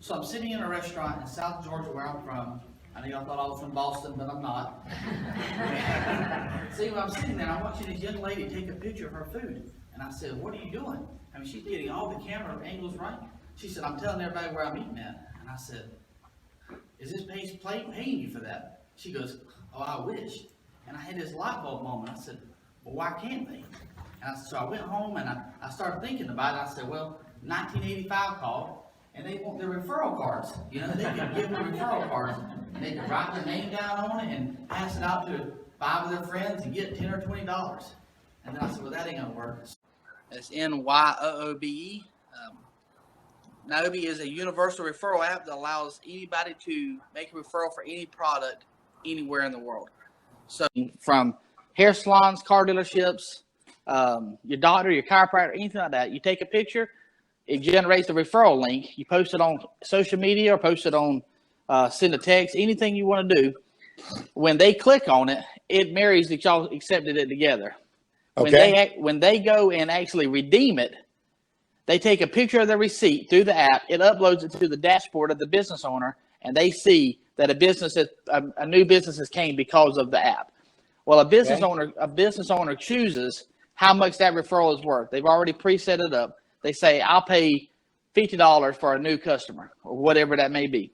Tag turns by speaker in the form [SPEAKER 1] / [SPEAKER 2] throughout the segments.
[SPEAKER 1] So I'm sitting in a restaurant in South Georgia where I'm from. I know y'all thought I was from Boston, but I'm not. See, when I'm sitting there, I'm watching this young lady take a picture of her food. And I said, what are you doing? I mean, she's getting all the camera angles right. She said, I'm telling everybody where I'm eating at. And I said, is this place paying you for that? She goes, oh, I wish. And I had this light bulb moment. I said, well, why can't they? And so I went home and I started thinking about it. I said, well, 1985 called, and they want their referral cards. You know, they can give them referral cards, and they can write their name down on it and pass it out to 5 of their friends and get $10 or $20. And then I said, well, that ain't gonna work. It's Nyoobe. Nyoobe is a universal referral app that allows anybody to make a referral for any product anywhere in the world. So from hair salons, car dealerships, your doctor, your chiropractor, anything like that, you take a picture, it generates a referral link. You post it on social media or post it on, send a text, anything you want to do. When they click on it, it marries that y'all accepted it together. Okay. When they go and actually redeem it, they take a picture of the receipt through the app. It uploads it to the dashboard of the business owner, and they see that a new business has came because of the app. Well, a business owner chooses how much that referral is worth. They've already preset it up. They say, I'll pay $50 for a new customer or whatever that may be.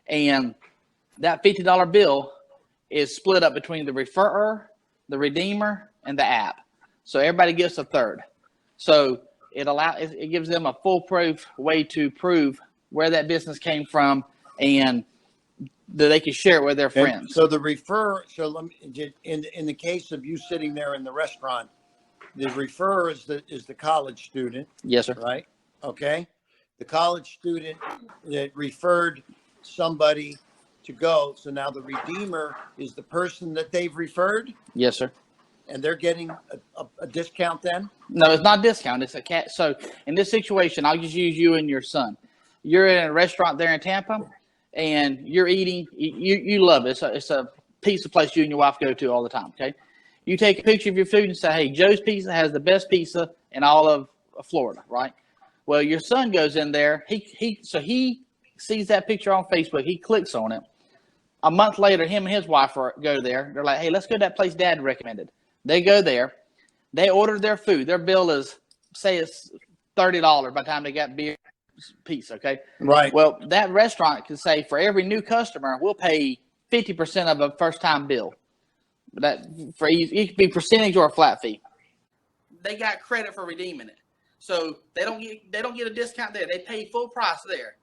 [SPEAKER 1] And that $50 bill is split up between the referrer, the redeemer, and the app. So everybody gets a third. So it gives them a foolproof way to prove where that business came from and that they can share it with their friends.
[SPEAKER 2] So the let me, in the case of you sitting there in the restaurant, the referrer is the college student.
[SPEAKER 1] Yes, sir.
[SPEAKER 2] Right? Okay. The college student that referred somebody to go. So now the redeemer is the person that they've referred.
[SPEAKER 1] Yes, sir.
[SPEAKER 2] And they're getting a discount then?
[SPEAKER 1] No, it's not a discount. It's a cat. So in this situation, I'll just use you and your son. You're in a restaurant there in Tampa, and you're eating. You love it. It's a pizza place you and your wife go to all the time. Okay. You take a picture of your food and say, hey, Joe's Pizza has the best pizza in all of Florida, right? Well, your son goes in there. He sees that picture on Facebook. He clicks on it. A month later, him and his wife go there. They're like, hey, let's go to that place Dad recommended. They go there. They order their food. Their bill is, say it's $30 by the time they got beer piece, okay?
[SPEAKER 2] Right.
[SPEAKER 1] Well, that restaurant can say for every new customer, we'll pay 50% of a first-time bill. It could be percentage or a flat fee. They got credit for redeeming it. So they don't get a discount there. They pay full price there.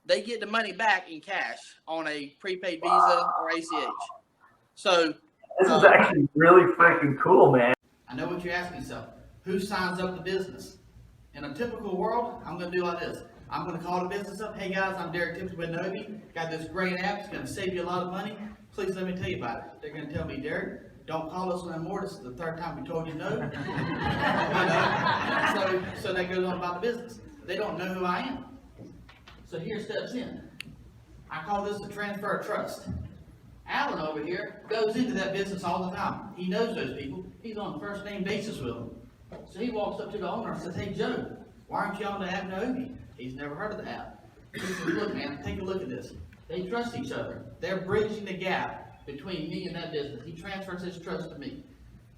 [SPEAKER 1] They get the money back in cash on a prepaid Visa or ACH. So
[SPEAKER 3] this is actually really freaking cool, man.
[SPEAKER 1] I know what you're asking yourself. Who signs up the business? In a typical world, I'm going to do like this. I'm going to call the business up. Hey guys, I'm Derek Tips with Nyoobe. Got this great app. It's going to save you a lot of money. Please let me tell you about it. They're going to tell me, Derek, don't call us no more. This is the third time we told you no. So that goes on about the business. They don't know who I am. So here steps in. I call this a transfer of trust. Alan over here goes into that business all the time. He knows those people. He's on a first name basis with them. So he walks up to the owner and says, hey Joe, why aren't you on the app Nyoobe? He's never heard of the app. He says, look man, take a look at this. They trust each other. They're bridging the gap between me and that business. He transfers his trust to me.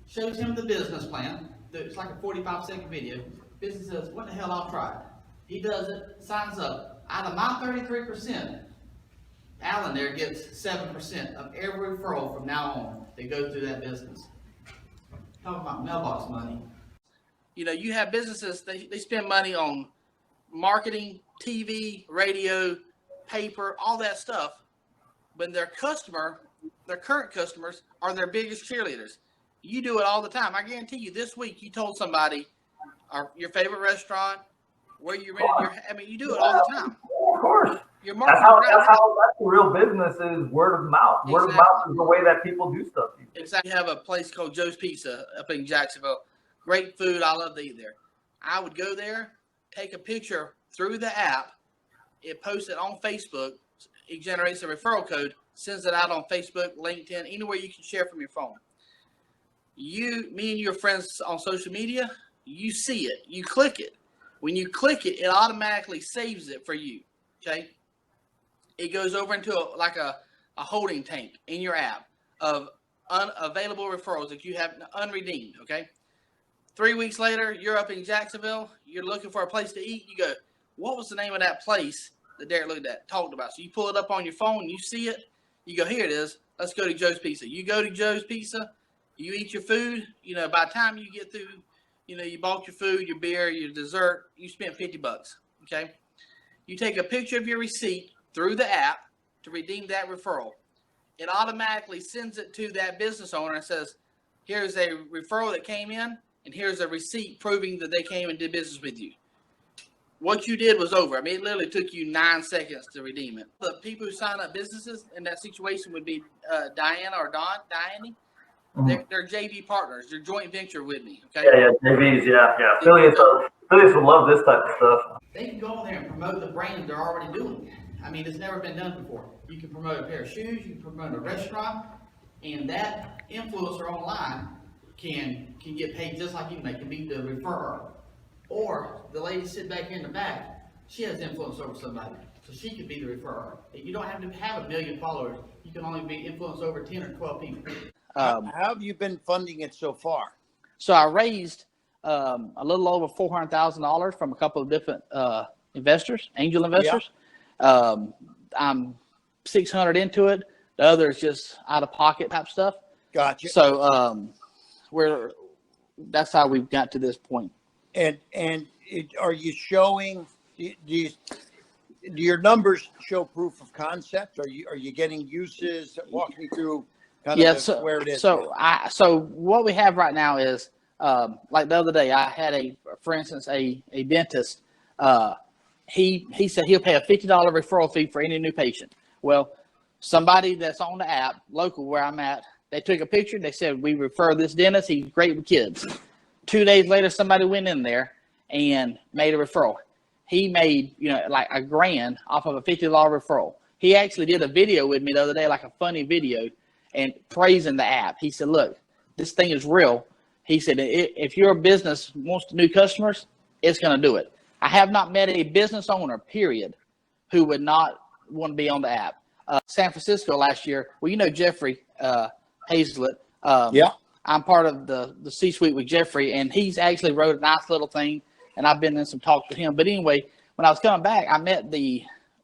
[SPEAKER 1] Shows him the business plan. It's like a 45-second video. Business says, what the hell, I'll try it. He does it, signs up. Out of my 33%, Alan there gets 7% of every referral from now on that goes through that business. Talking about mailbox money. You know, you have businesses, they spend money on marketing, TV, radio, paper, all that stuff. But their current customers are their biggest cheerleaders. You do it all the time. I guarantee you this week you told somebody your favorite restaurant, where you rented you do it all the time.
[SPEAKER 3] Of course.
[SPEAKER 1] That's
[SPEAKER 3] the real business is word of mouth. Exactly. Word of mouth is the way that people do stuff.
[SPEAKER 1] Exactly. We have a place called Joe's Pizza up in Jacksonville. Great food. I love to eat there. I would go there, take a picture through the app. It posts it on Facebook. It generates a referral code, sends it out on Facebook, LinkedIn, anywhere you can share from your phone. Me and your friends on social media, you see it. You click it. When you click it, it automatically saves it for you. Okay? it goes over into a holding tank in your app of unavailable referrals that you have unredeemed, okay? 3 weeks later, you're up in Jacksonville, you're looking for a place to eat, you go, what was the name of that place that Derek talked about? So you pull it up on your phone, you see it, you go, here it is, let's go to Joe's Pizza. You go to Joe's Pizza, you eat your food, by the time you get through, you bought your food, your beer, your dessert, you spent $50, okay? You take a picture of your receipt through the app to redeem that referral. It automatically sends it to that business owner and says, here's a referral that came in, and here's a receipt proving that they came and did business with you. What you did was over. I mean, it literally took you 9 seconds to redeem it. The people who sign up businesses in that situation would be Diana or Diane. They're JV partners. They're joint venture with me. Okay.
[SPEAKER 3] Yeah, JVs. Yeah. Affiliates would love this type of stuff.
[SPEAKER 1] They can go in there and promote the brand they're already doing. I mean, it's never been done before. You can promote a pair of shoes. You can promote a restaurant, and that influencer online can get paid just like you. They can be the referrer, or the lady sit back in the back. She has influence over somebody, so she could be the referrer. You don't have to have 1 million followers. You can only be influenced over 10 or 12 people.
[SPEAKER 2] How have you been funding it so far?
[SPEAKER 4] So I raised a little over $400,000 from a couple of different investors, angel investors. Yeah. I'm 600 into it. The other is just out of pocket type stuff. Gotcha. So that's how we've got to this point.
[SPEAKER 2] And are you showing? Do your numbers show proof of concept? Are you getting uses? Walk me through kind of where it is.
[SPEAKER 4] So what we have right now is like the other day I had for instance a dentist. He said he'll pay a $50 referral fee for any new patient. Well, somebody that's on the app, local where I'm at, they took a picture. They said, we refer this dentist. He's great with kids. 2 days later, somebody went in there and made a referral. He made, like $1,000 off of a $50 referral. He actually did a video with me the other day, like a funny video, and praising the app. He said, look, this thing is real. He said, if your business wants new customers, it's going to do it. I have not met a business owner, period, who would not want to be on the app. San Francisco last year, well, Jeffrey Hazlett. Yeah. I'm part of the C-suite with Jeffrey, and he's actually wrote a nice little thing, and I've been in some talks with him. But anyway, when I was coming back, I met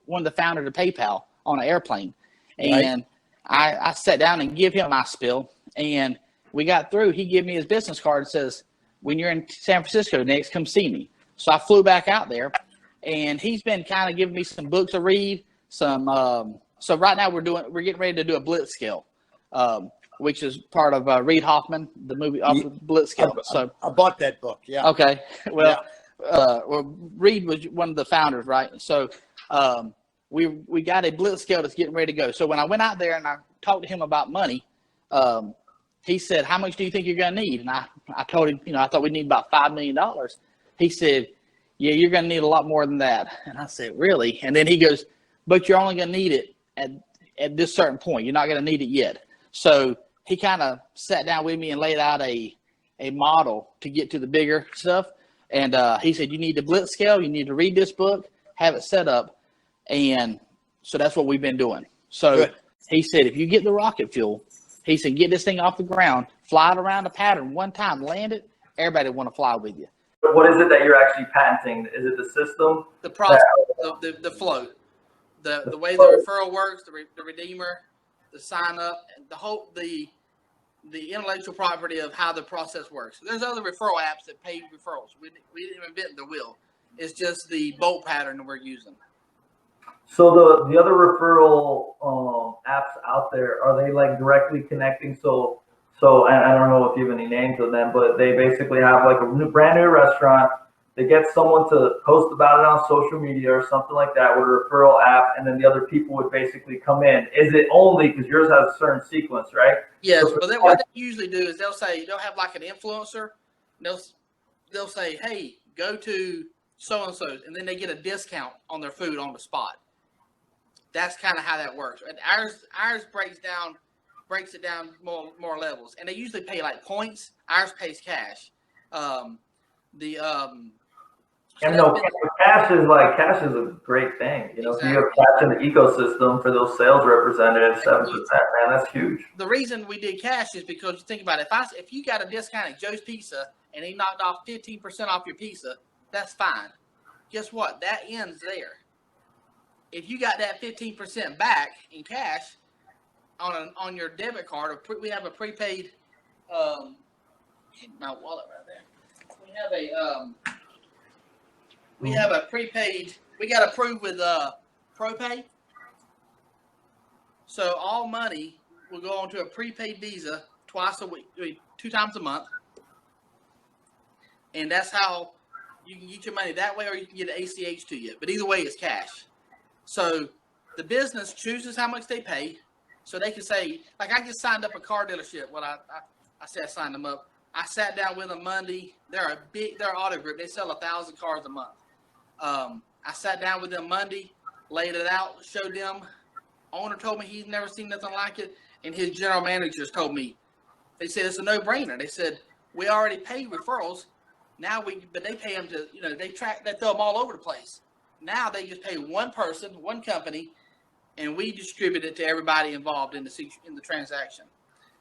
[SPEAKER 4] one of the founders of PayPal on an airplane, and I sat down and give him my spiel, and we got through. He gave me his business card and says, when you're in San Francisco next, come see me. So I flew back out there, and he's been kind of giving me some books to read. So right now we're getting ready to do a blitz scale, which is part of Reid Hoffman, the movie Blitz scale. So
[SPEAKER 2] I bought that book. Yeah.
[SPEAKER 4] Okay. Well, Reid was one of the founders, right? So we got a blitz scale that's getting ready to go. So when I went out there and I talked to him about money, he said, how much do you think you're going to need? And I told him, I thought we'd need about $5 million. He said, yeah, you're going to need a lot more than that. And I said, really? And then he goes, but you're only going to need it at this certain point. You're not going to need it yet. So he kind of sat down with me and laid out a model to get to the bigger stuff. And he said, you need the blitz scale. You need to read this book, have it set up. And so that's what we've been doing. So good. He said, if you get the rocket fuel, he said, get this thing off the ground, fly it around the pattern one time, land it, everybody want to fly with you.
[SPEAKER 3] But what is it that you're actually patenting? Is it the system?
[SPEAKER 1] The process, the flow, the way the referral works, the redeemer, the sign up, and the intellectual property of how the process works. There's other referral apps that pay referrals. We didn't invent the wheel. It's just the bolt pattern that we're using.
[SPEAKER 3] So the other referral apps out there, are they like directly connecting? So I don't know if you have any names of them, but they basically have like a brand new restaurant. They get someone to post about it on social media or something like that with a referral app, and then the other people would basically come in. Is it only because yours has a certain sequence, right?
[SPEAKER 1] Yes, so but what they usually do is they'll have like an influencer. They'll say, hey, go to so-and-so, and then they get a discount on their food on the spot. That's kind of how that works. And ours breaks it down more levels, and they usually pay like points. Ours pays cash.
[SPEAKER 3] And no, cash is a great thing. You know, if you have cash in the ecosystem for those sales representatives, 7%, man, that's huge.
[SPEAKER 4] The reason we did cash is because you think about it. If you got a discount at Joe's Pizza and he knocked off 15% off your pizza, that's fine. Guess what? That ends there. If you got that 15% back in cash on your debit card, we have a prepaid. My wallet right there. We have a prepaid. We got approved with ProPay. So all money will go onto a prepaid Visa twice a week, 2 times a month, and that's how you can get your money that way, or you can get an ACH to you. But either way, it's cash. So the business chooses how much they pay, so they can say, like, I just signed up a car dealership. Well, I said I signed them up. I sat down with them Monday. They're an auto group. They sell 1,000 cars a month. I sat down with them Monday, laid it out, showed them. Owner told me he's never seen nothing like it, and his general managers told me. They said it's a no-brainer. They said we already pay referrals. But they pay them to, they throw them all over the place. Now they just pay one person, one company, and we distribute it to everybody involved in the transaction.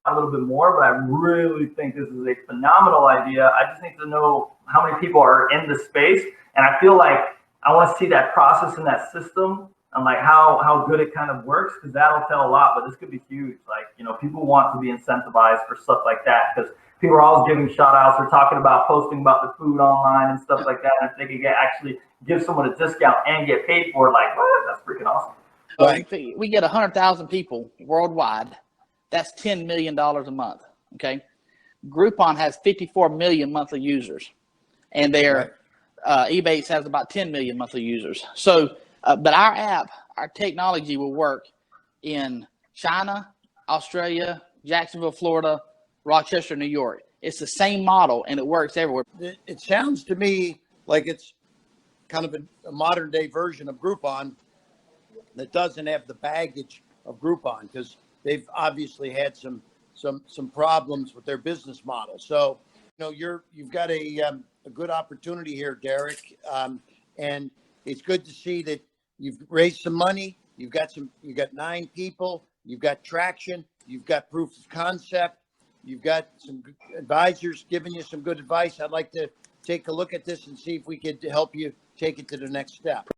[SPEAKER 3] A little bit more, but I really think this is a phenomenal idea. I just need to know how many people are in the space, and I feel like I want to see that process in that system and like how good it kind of works, because that'll tell a lot. But this could be huge. Like, people want to be incentivized for stuff like that, because people are always giving shout outs or talking about posting about the food online and stuff like that. And if they could actually give someone a discount and get paid for it, like, what? That's freaking awesome.
[SPEAKER 4] Right. We get 100,000 people worldwide. That's $10 million a month. Okay. Groupon has 54 million monthly users, and their Ebates has about 10 million monthly users. So, but our app, our technology will work in China, Australia, Jacksonville, Florida, Rochester, New York. It's the same model, and it works everywhere.
[SPEAKER 2] It sounds to me like it's kind of a modern day version of Groupon that doesn't have the baggage of Groupon, because they've obviously had some problems with their business model. So, you've got a good opportunity here, Derek, and it's good to see that you've raised some money. You've got 9 people. You've got traction. You've got proof of concept. You've got some advisors giving you some good advice. I'd like to take a look at this and see if we could help you take it to the next step.